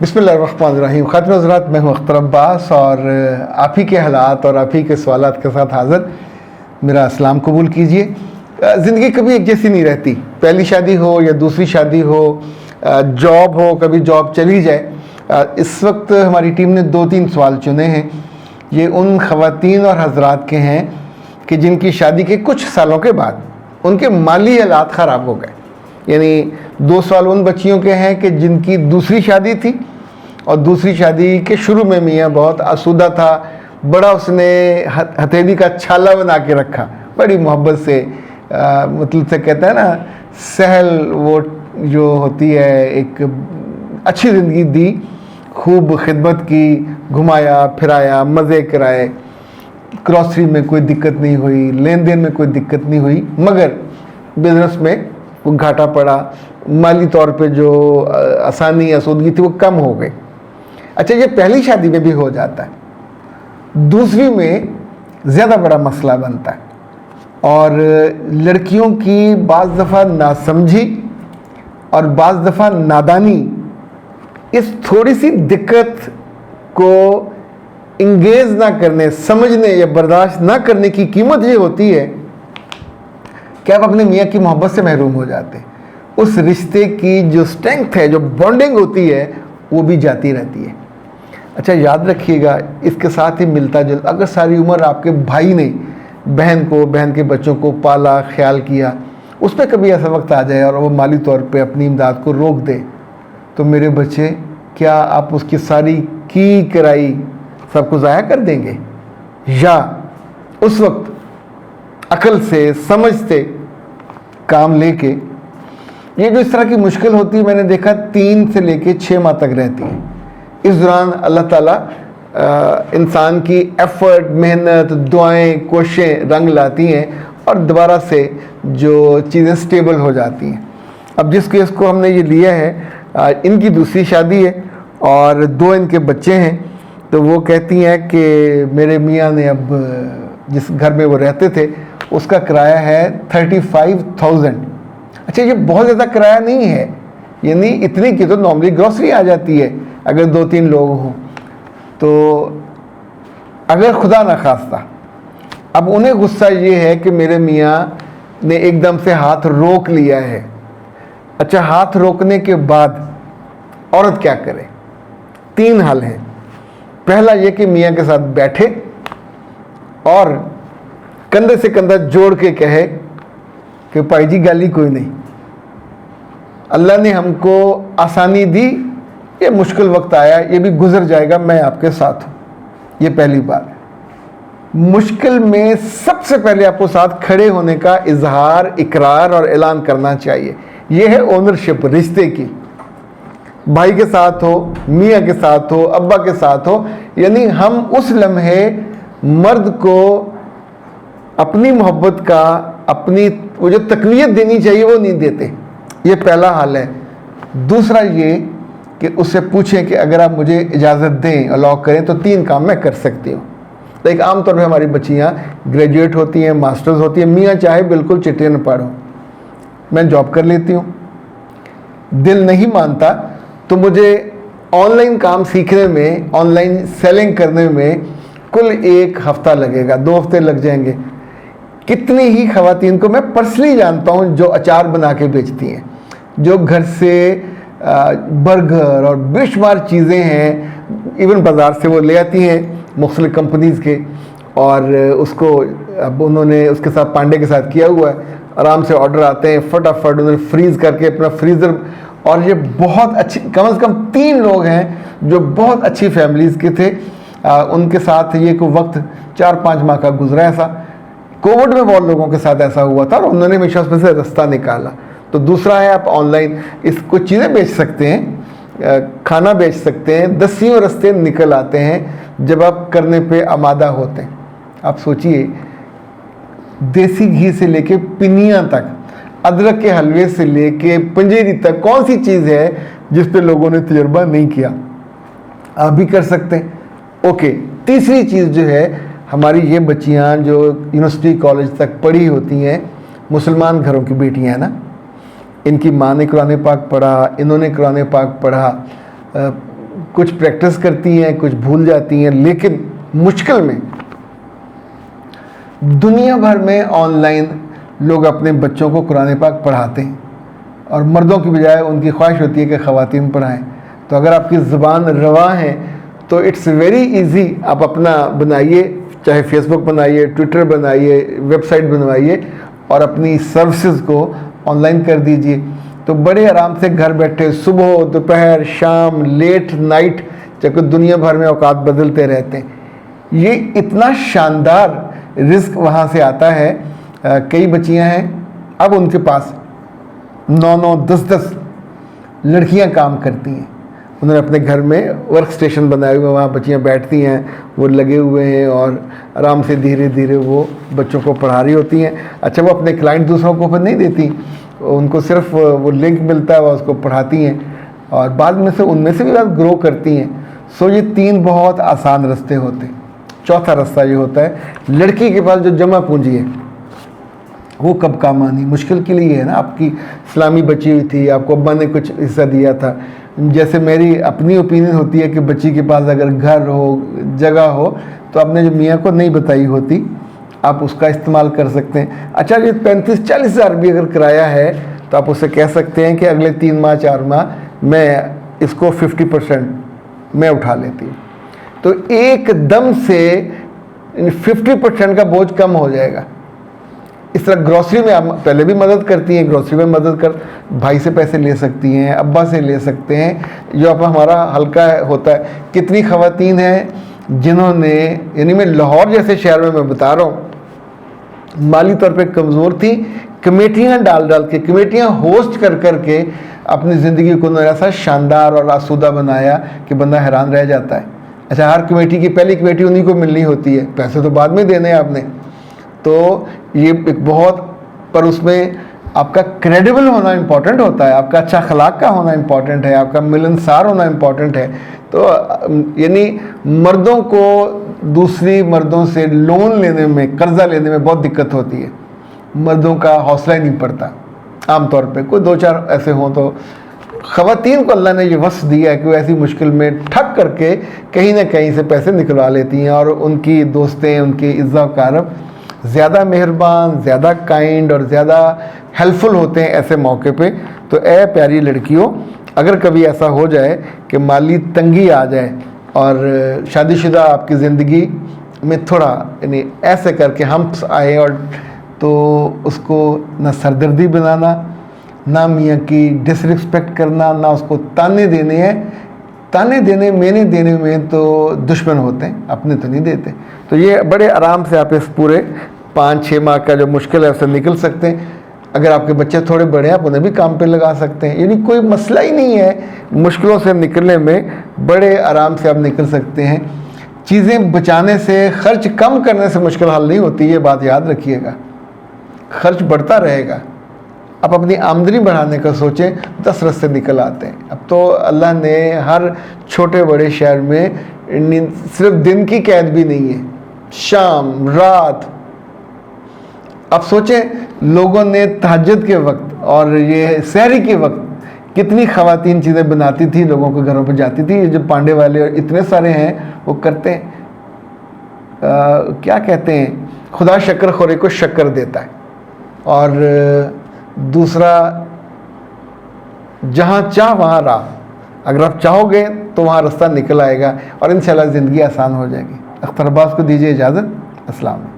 बिस्मिल्लाहिर्रहमानिर्रहीम। ख़ातिन हज़रात, मैं हूँ अख्तर अब्बास और आप ही के हालात और आप ही के सवालात के साथ हाज़िर। मेरा इस्लाम कबूल कीजिए। ज़िंदगी कभी एक जैसी नहीं रहती, पहली शादी हो या दूसरी शादी हो, जॉब हो, कभी जॉब चली जाए। इस वक्त हमारी टीम ने 2-3 सवाल चुने हैं। ये उन ख़वातीन और हज़रात के हैं कि जिनकी शादी के कुछ सालों के बाद उनके माली हालात ख़राब हो गए। यानी 2 सवाल उन बच्चियों के हैं कि जिनकी दूसरी शादी थी और दूसरी शादी के शुरू में मियाँ बहुत आसूदा था, बड़ा उसने हथेली का छाला बना के रखा, बड़ी मोहब्बत से मतलब से कहते हैं ना, सहल वो जो होती है, एक अच्छी ज़िंदगी दी, खूब खिदमत की, घुमाया फिराया, मज़े कराए, ग्रॉसरी में कोई दिक्कत नहीं हुई, लेन देन में कोई दिक्कत नहीं हुई, मगर बिज़नेस में वो घाटा पड़ा, माली तौर पे जो आसानी आसूदगी थी वो कम हो गई। अच्छा, ये पहली शादी में भी हो जाता है, दूसरी में ज़्यादा बड़ा मसला बनता है। और लड़कियों की बाज़ दफ़ा नासमझी और बाज़ दफ़ा नादानी इस थोड़ी सी दिक्कत को इंगेज ना करने, समझने या बर्दाश्त ना करने की कीमत ये होती है कि आप अपने मियाँ की मोहब्बत से महरूम हो जाते हैं। उस रिश्ते की जो स्ट्रेंथ है, जो बॉन्डिंग होती है, वो भी जाती रहती है। अच्छा, याद रखिएगा, इसके साथ ही मिलता जुलता, अगर सारी उम्र आपके भाई ने बहन को, बहन के बच्चों को पाला, ख्याल किया, उस पर कभी ऐसा वक्त आ जाए और वो माली तौर पे अपनी इमदाद को रोक दे, तो मेरे बच्चे, क्या आप उसकी सारी की कराई सब कुछ ज़ाया कर देंगे? या उस वक्त अकल से, समझ से काम लेके, ये जो इस तरह की मुश्किल होती है, मैंने देखा 3 से लेके 6 माह तक रहती है। इस दौरान अल्लाह ताला इंसान की एफ़र्ट, मेहनत, दुआएं, कोशिशें रंग लाती हैं और दोबारा से जो चीज़ें स्टेबल हो जाती हैं। अब जिस केस को हमने ये लिया है, इनकी दूसरी शादी है और 2 इनके बच्चे हैं, तो वो कहती हैं कि मेरे मियाँ ने अब जिस घर में वो रहते थे उसका किराया है 35,000। अच्छा, ये बहुत ज़्यादा किराया नहीं है, यानी इतनी की तो नॉर्मली ग्रॉसरी आ जाती है अगर 2-3 लोग हों। तो अगर खुदा न खास्ता अब उन्हें गुस्सा ये है कि मेरे मियाँ ने एकदम से हाथ रोक लिया है। अच्छा, हाथ रोकने के बाद औरत क्या करे? 3 हल हैं। पहला ये कि मियाँ के साथ बैठे और कंधे से कंधा जोड़ के कहे कि भाई जी, गाली कोई नहीं, अल्लाह ने हमको आसानी दी, ये मुश्किल वक्त आया, ये भी गुजर जाएगा, मैं आपके साथ हूँ। ये पहली बात। मुश्किल में सबसे पहले आपको साथ खड़े होने का इजहार, इकरार और ऐलान करना चाहिए। ये है ओनरशिप रिश्ते की। भाई के साथ हो, मियाँ के साथ हो, अब्बा के साथ हो, यानी हम उस लम्हे मर्द को अपनी मोहब्बत का, अपनी वो जो तकवीयत देनी चाहिए वो नहीं देते। ये पहला हाल है। दूसरा ये कि उससे पूछें कि अगर आप मुझे इजाज़त दें, अलाउ करें, तो 3 काम मैं कर सकती हूँ। तो एक आम तौर पे हमारी बच्चियाँ ग्रेजुएट होती हैं, मास्टर्स होती हैं, मियाँ चाहे बिल्कुल चिट्ठी न पढ़ो, मैं जॉब कर लेती हूँ। दिल नहीं मानता तो मुझे ऑनलाइन काम सीखने में, ऑनलाइन सेलिंग करने में कुल 1 हफ़्ता लगेगा, 2 हफ्ते लग जाएंगे। कितनी ही ख़वातीन को मैं पर्सनली जानता हूँ जो अचार बना के बेचती हैं, जो घर से बर्गर और बेशुमार चीज़ें हैं, इवन बाज़ार से वो ले आती हैं मुख्तलिफ़ कंपनीज़ के, और उसको अब उन्होंने उसके साथ पांडे के साथ किया हुआ है, आराम से ऑर्डर आते हैं, फटाफट उन्होंने फ्रीज़ करके अपना फ्रीज़र। और ये बहुत अच्छी, कम से कम 3 लोग हैं जो बहुत अच्छी फैमिलीज़ के थे, उनके साथ ये को वक्त 4-5 माह का गुजरा। ऐसा कोविड में बहुत लोगों के साथ ऐसा हुआ था और उन्होंने हमेशा उसमें से रास्ता निकाला। तो दूसरा है, आप ऑनलाइन इस कुछ चीज़ें बेच सकते हैं, खाना बेच सकते हैं, 10 रास्ते निकल आते हैं जब आप करने पे आमादा होते हैं। आप सोचिए, देसी घी से लेके पिनिया तक, अदरक के हलवे से लेके पंजेरी तक, कौन सी चीज़ है जिस पे लोगों ने तजर्बा नहीं किया? आप भी कर सकते हैं। ओके, तीसरी चीज़ जो है, हमारी ये बच्चियाँ जो यूनिवर्सिटी कॉलेज तक पढ़ी होती हैं, मुसलमान घरों की बेटियाँ हैं ना, इनकी माँ ने कुरान पाक पढ़ा, इन्होंने कुरान पाक पढ़ा, کچھ پریکٹس کرتی ہیں، کچھ بھول جاتی ہیں، لیکن مشکل میں دنیا بھر میں آن لائن لوگ اپنے بچوں کو قرآن پاک پڑھاتے ہیں، اور مردوں کی بجائے ان کی خواہش ہوتی ہے کہ خواتین پڑھائیں. تو اگر آپ کی زبان رواں ہے تو اٹس ویری ایزی، آپ اپنا بنائیے، چاہے فیس بک بنائیے، ٹویٹر بنائیے، ویب سائٹ بنوائیے، اور اپنی سروسز کو آن لائن کر دیجئے. تو بڑے آرام سے گھر بیٹھے صبح، دوپہر، شام، لیٹ نائٹ، جبکہ دنیا بھر میں اوقات بدلتے رہتے ہیں. یہ اتنا شاندار رزق وہاں سے آتا ہے. کئی بچیاں ہیں اب ان کے پاس 9 10 لڑکیاں کام کرتی ہیں. انہوں نے اپنے گھر میں ورک اسٹیشن بنائے ہوئے، وہاں بچیاں بیٹھتی ہیں، وہ لگے ہوئے ہیں اور آرام سے دھیرے دھیرے وہ بچوں کو پڑھا رہی ہوتی ہیں. اچھا، وہ اپنے کلائنٹ دوسروں کو نہیں دیتی، ان کو صرف وہ لنک ملتا ہے، وہ اس کو پڑھاتی ہیں، اور بعد میں سے ان میں سے بھی بات گرو کرتی ہیں. سو یہ 3 بہت آسان رستے ہوتے ہیں. چوتھا رستہ یہ ہوتا ہے، لڑکی کے پاس جو جمع پونجی ہے وہ کب کام آنی. مشکل کے لیے ہے نا، آپ کی اسلامی بچی ہوئی تھی، آپ کو ابا نے کچھ حصہ دیا تھا. جیسے میری اپنی اوپینین ہوتی ہے کہ بچی کے پاس اگر گھر ہو، جگہ ہو، تو آپ نے جو میاں کو نہیں بتائی ہوتی، آپ اس کا استعمال کر سکتے ہیں. اچھا، یہ 35-40 ہزار بھی اگر کرایہ ہے تو آپ اسے کہہ سکتے ہیں کہ اگلے 3 ماہ 4 ماہ میں اس کو 50% میں اٹھا لیتی ہوں. تو ایک دم سے 50% کا بوجھ کم ہو جائے گا. اس طرح گروسری میں آپ پہلے بھی مدد کرتی ہیں، گروسری میں مدد کر بھائی سے پیسے لے سکتی ہیں، ابا سے لے سکتے ہیں، جو اب ہمارا ہلکا ہوتا ہے. کتنی خواتین ہیں جنہوں نے، یعنی میں لاہور جیسے شہر میں بتا رہا ہوں، مالی طور پہ کمزور تھی، کمیٹیاں ڈال کے، کمیٹیاں ہوسٹ کر کے اپنی زندگی کو ایسا شاندار اور آسودہ بنایا کہ بندہ حیران رہ جاتا ہے. اچھا، ہر کمیٹی کی پہلی کمیٹی انہیں کو ملنی ہوتی ہے، پیسے تو بعد میں دینے ہیں آپ نے. تو یہ ایک بہت، پر اس میں آپ کا کریڈیبل ہونا امپورٹنٹ ہوتا ہے، آپ کا اچھا اخلاق کا ہونا امپورٹنٹ ہے، آپ کا ملنسار ہونا امپورٹنٹ ہے. تو یعنی مردوں کو دوسری مردوں سے لون لینے میں، قرضہ لینے میں بہت دقت ہوتی ہے. مردوں کا حوصلہ ہی نہیں پڑتا عام طور پہ. کوئی 2-4 ایسے ہوں تو. خواتین کو اللہ نے یہ وصف دیا ہے کہ وہ ایسی مشکل میں ٹھک کر کے کہیں نہ کہیں سے پیسے نکلوا لیتی ہیں، اور ان کی دوستیں، ان کی عزت و اقارب زیادہ مہربان، زیادہ کائنڈ اور زیادہ ہیلپفل ہوتے ہیں ایسے موقع پہ. تو اے پیاری لڑکیوں، اگر کبھی ایسا ہو جائے کہ مالی تنگی آ جائے اور شادی شدہ آپ کی زندگی میں تھوڑا یعنی ایسے کر کے ہمپس آئے، اور تو اس کو نہ سردردی بنانا، نہ میاں کی ڈس رسپیکٹ کرنا، نہ اس کو تانے دینے ہیں. تانے دینے مینے دینے میں تو دشمن ہوتے ہیں، اپنے تو نہیں دیتے. تو یہ بڑے آرام سے آپ اس پورے 5-6 ماہ کا جو مشکل ہے اس سے نکل سکتے ہیں. اگر آپ کے بچے تھوڑے بڑے ہیں، آپ انہیں بھی کام پہ لگا سکتے ہیں. یعنی کوئی مسئلہ ہی نہیں ہے مشکلوں سے نکلنے میں، بڑے آرام سے آپ نکل سکتے ہیں. چیزیں بچانے سے، خرچ کم کرنے سے مشکل حل نہیں ہوتی، یہ بات یاد رکھیے گا. خرچ بڑھتا رہے گا. آپ اپنی آمدنی بڑھانے کا سوچیں، 10 رستے نکل آتے ہیں. اب تو اللہ نے ہر چھوٹے بڑے شہر میں صرف دن کی قید بھی نہیں ہے، شام، رات. اب سوچیں، لوگوں نے تہجد کے وقت اور یہ سحری کے وقت کتنی خواتین چیزیں بناتی تھی، لوگوں کے گھروں پہ جاتی تھی. جو پانڈے والے اور اتنے سارے ہیں وہ کرتے ہیں، کیا کہتے ہیں، خدا شکر خورے کو شکر دیتا ہے. اور دوسرا، جہاں چاہ وہاں راہ. اگر آپ چاہو گے تو وہاں رستہ نکل آئے گا، اور انشاءاللہ زندگی آسان ہو جائے گی. اختر عباس کو دیجیے اجازت. السلام علیکم.